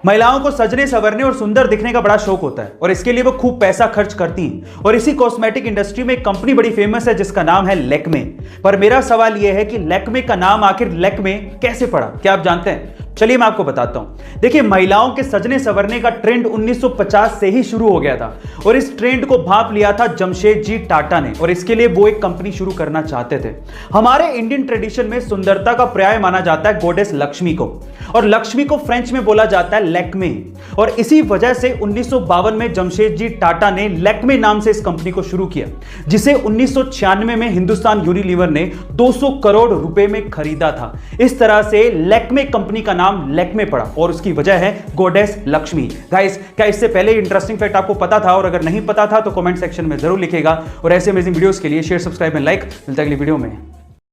महिलाओं को सजने संवरने और सुंदर दिखने का बड़ा शौक होता है और इसके लिए वो खूब पैसा खर्च करती हैं। और इसी कॉस्मेटिक इंडस्ट्री में एक कंपनी बड़ी फेमस है जिसका नाम है लैक्मे। पर मेरा सवाल यह है कि लैक्मे का नाम आखिर लैक्मे कैसे पड़ा? क्या आप जानते हैं? चलिए मैं आपको बताता हूं। देखिए, महिलाओं के सजने संवरने का ट्रेंड 1950 से ही शुरू हो गया था और इस ट्रेंड को भांप लिया था जमशेदजी टाटा ने, और इसके लिए वो एक कंपनी शुरू करना चाहते थे। हमारे इंडियन ट्रेडिशन में सुंदरता का पर्याय माना जाता है गॉडेस लक्ष्मी को, और लक्ष्मी को फ्रेंच में बोला जाता है लैक्मे। और इसी वजह से 1952 में जमशेदजी टाटा ने लैक्मे नाम से इस कंपनी को शुरू किया, जिसे 1996 में हिंदुस्तान यूनिलीवर ने 200 करोड़ रुपए में खरीदा था। इस तरह से लैक्मे कंपनी का नाम लैक्मे पड़ा और उसकी वजह है गॉडेस लक्ष्मी। गाइस, क्या इससे पहले इंटरेस्टिंग फैक्ट आपको पता था? और अगर नहीं पता था तो कमेंट सेक्शन में जरूर लिखिएगा। और ऐसे अमेजिंग वीडियोस के लिए शेयर, सब्सक्राइब एंड लाइक। मिलता है अगली वीडियो में।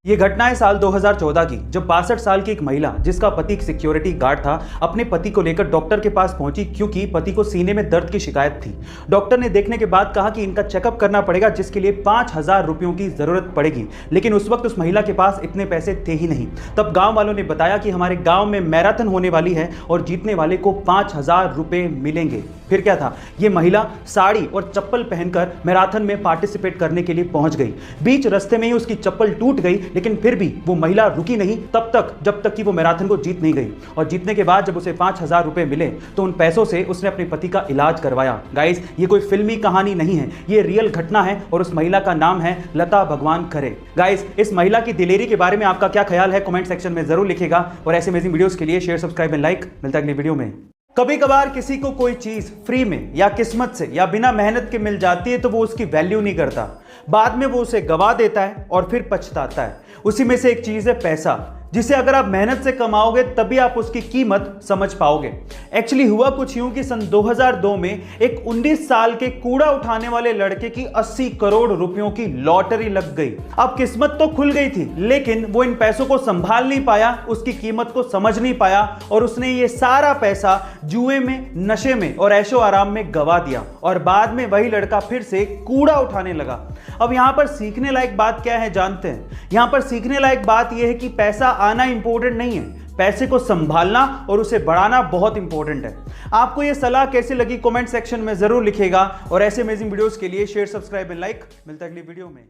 ये घटना है साल 2014 की, जब 62 साल की एक महिला जिसका पति एक सिक्योरिटी गार्ड था, अपने पति को लेकर डॉक्टर के पास पहुंची क्योंकि पति को सीने में दर्द की शिकायत थी। डॉक्टर ने देखने के बाद कहा कि इनका चेकअप करना पड़ेगा, जिसके लिए 5000 रुपयों की जरूरत पड़ेगी। लेकिन उस वक्त उस महिला के पास इतने पैसे थे ही नहीं। तब गांव वालों ने बताया कि हमारे गांव में मैराथन होने वाली है और जीतने वाले को 5000 रुपए मिलेंगे। फिर क्या था, ये महिला साड़ी और चप्पल पहनकर मैराथन में पार्टिसिपेट करने के लिए पहुंच गई। बीच रास्ते में ही उसकी चप्पल टूट गई, लेकिन फिर भी वो महिला रुकी नहीं तब तक जब तक कि वो मैराथन को जीत नहीं गई। और जीतने के बाद जब उसे 5000 रुपए मिले तो उन पैसों से उसने अपने पति का इलाज करवाया। गाइस, ये कोई फिल्मी कहानी नहीं है, ये रियल घटना है और उस महिला का नाम है लता भगवान खरे। गाइस, इस महिला की दिलेरी के बारे में आपका क्या ख्याल है? कमेंट सेक्शन में जरूर लिखिएगा। और ऐसे अमेजिंग वीडियोस के लिए शेयर, सब्सक्राइब एंड लाइक। मिलता है अगली वीडियो में। कभी कभार किसी को कोई चीज फ्री में या किस्मत से या बिना मेहनत के मिल जाती है तो वो उसकी वैल्यू नहीं करता, बाद में वो उसे गवा देता है और फिर पछताता है। उसी में से एक चीज है पैसा, जिसे अगर आप मेहनत से कमाओगे तभी आप उसकी कीमत समझ पाओगे। एक्चुअली हुआ कुछ यूं कि सन 2002 में एक 19 साल के कूड़ा उठाने वाले लड़के की 80 करोड़ रुपयों की लॉटरी लग गई। अब किस्मत तो खुल गई थी, लेकिन वो इन पैसों को संभाल नहीं पाया, उसकी कीमत को समझ नहीं पाया और उसने ये सारा पैसा जुए में, नशे में और ऐशो आराम में गवा दिया। और बाद में वही लड़का फिर से कूड़ा उठाने लगा। अब यहां पर सीखने लायक बात क्या है जानते हैं? यहां पर सीखने लायक बात यह है कि पैसा आना इंपॉर्टेंट नहीं है, पैसे को संभालना और उसे बढ़ाना बहुत इंपॉर्टेंट है। आपको यह सलाह कैसी लगी? कमेंट सेक्शन में जरूर लिखिएगा। और ऐसे अमेजिंग वीडियोस के लिए शेयर, सब्सक्राइब एंड लाइक। मिलता है अगली वीडियो में।